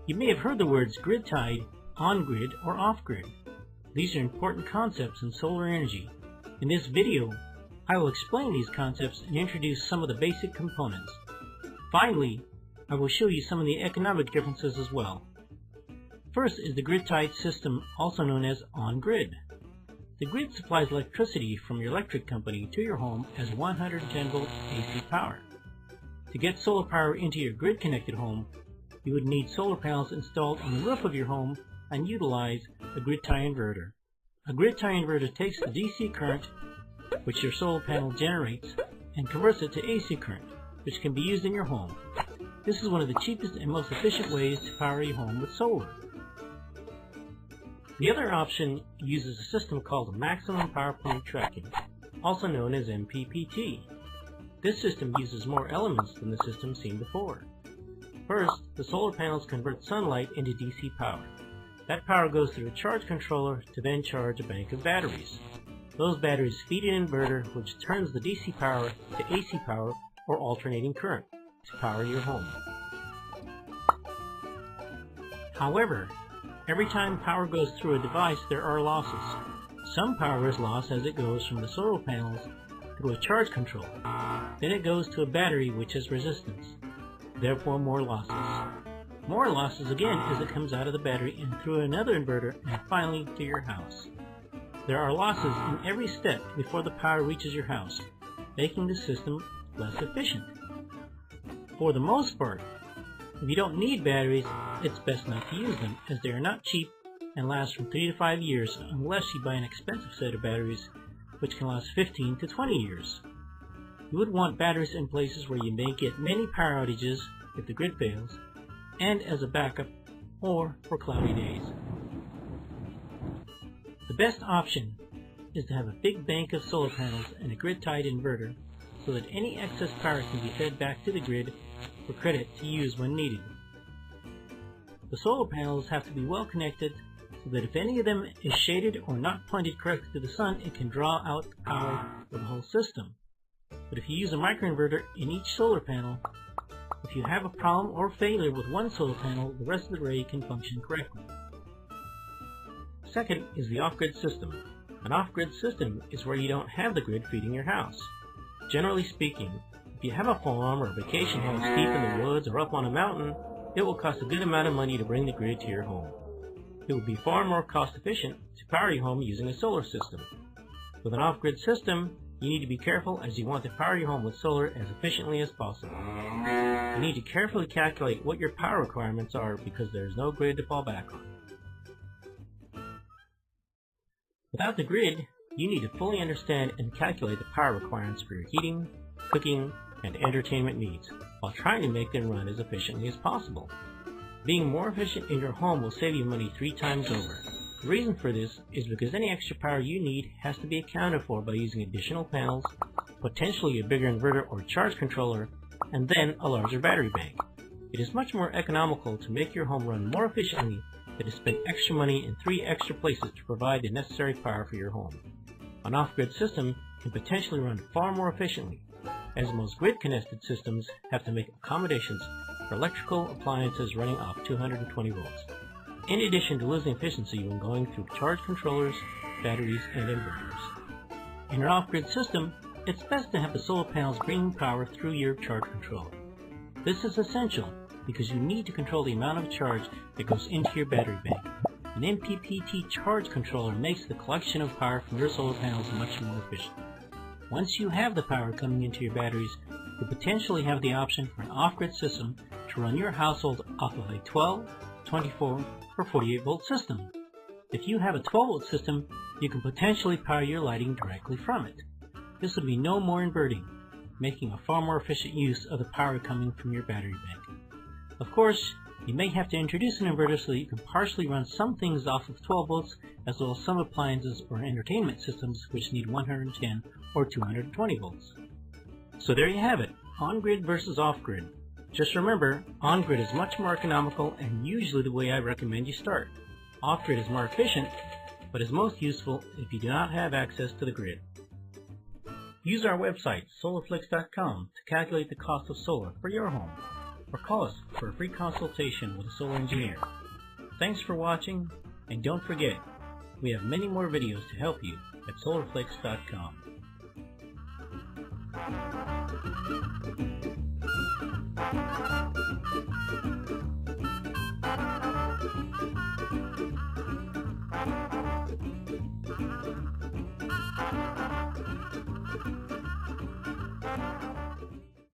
You may have heard the words grid-tied, on-grid, or off-grid. These are important concepts in solar energy. In this video, I will explain these concepts and introduce some of the basic components. Finally, I will show you some of the economic differences as well. First is the grid-tied system, also known as on-grid. The grid supplies electricity from your electric company to your home as 110-volt AC power. To get solar power into your grid-connected home, you would need solar panels installed on the roof of your home and utilize a grid-tie inverter. A grid-tie inverter takes the DC current, which your solar panel generates, and converts it to AC current, which can be used in your home. This is one of the cheapest and most efficient ways to power your home with solar. The other option uses a system called Maximum Power Point Tracking, also known as MPPT. This system uses more elements than the system seen before. First, the solar panels convert sunlight into DC power. That power goes through a charge controller to then charge a bank of batteries. Those batteries feed an inverter which turns the DC power to AC power or alternating current to power your home. However, every time power goes through a device, there are losses. Some power is lost as it goes from the solar panels through a charge controller. Then it goes to a battery which has resistance. Therefore more losses. More losses again as it comes out of the battery and through another inverter and finally to your house. There are losses in every step before the power reaches your house, making the system less efficient. For the most part, if you don't need batteries, it's best not to use them as they are not cheap and last from 3 to 5 years unless you buy an expensive set of batteries which can last 15 to 20 years. You would want batteries in places where you may get many power outages if the grid fails, and as a backup or for cloudy days. The best option is to have a big bank of solar panels and a grid-tied inverter so that any excess power can be fed back to the grid for credit to use when needed. The solar panels have to be well connected so that if any of them is shaded or not pointed correctly to the sun, it can draw out the power for the whole system. But if you use a microinverter in each solar panel, if you have a problem or failure with one solar panel, the rest of the array can function correctly. Second is the off-grid system. An off-grid system is where you don't have the grid feeding your house. Generally speaking, if you have a farm or a vacation home deep in the woods or up on a mountain, it will cost a good amount of money to bring the grid to your home. It would be far more cost efficient to power your home using a solar system. With an off-grid system, you need to be careful as you want to power your home with solar as efficiently as possible. You need to carefully calculate what your power requirements are because there is no grid to fall back on. Without the grid, you need to fully understand and calculate the power requirements for your heating, cooking, and entertainment needs while trying to make them run as efficiently as possible. Being more efficient in your home will save you money 3 times over. The reason for this is because any extra power you need has to be accounted for by using additional panels, potentially a bigger inverter or charge controller, and then a larger battery bank. It is much more economical to make your home run more efficiently than to spend extra money in 3 extra places to provide the necessary power for your home. An off-grid system can potentially run far more efficiently, as most grid-connected systems have to make accommodations for electrical appliances running off 220 volts. In addition to losing efficiency when going through charge controllers, batteries, and inverters. In an off-grid system, it's best to have the solar panels bringing power through your charge controller. This is essential because you need to control the amount of charge that goes into your battery bank. An MPPT charge controller makes the collection of power from your solar panels much more efficient. Once you have the power coming into your batteries, you potentially have the option for an off-grid system to run your household off of a 12, 24, or 48 volt system. If you have a 12 volt system, you can potentially power your lighting directly from it. This will be no more inverting, making a far more efficient use of the power coming from your battery bank. Of course, you may have to introduce an inverter so that you can partially run some things off of 12 volts, as well as some appliances or entertainment systems which need 110 or 220 volts. So there you have it, on-grid versus off-grid. Just remember, on-grid is much more economical and usually the way I recommend you start. Off-grid is more efficient, but is most useful if you do not have access to the grid. Use our website, solarflix.com, to calculate the cost of solar for your home. or call us for a free consultation with a solar engineer. Thanks for watching, and don't forget, we have many more videos to help you at solarflix.com.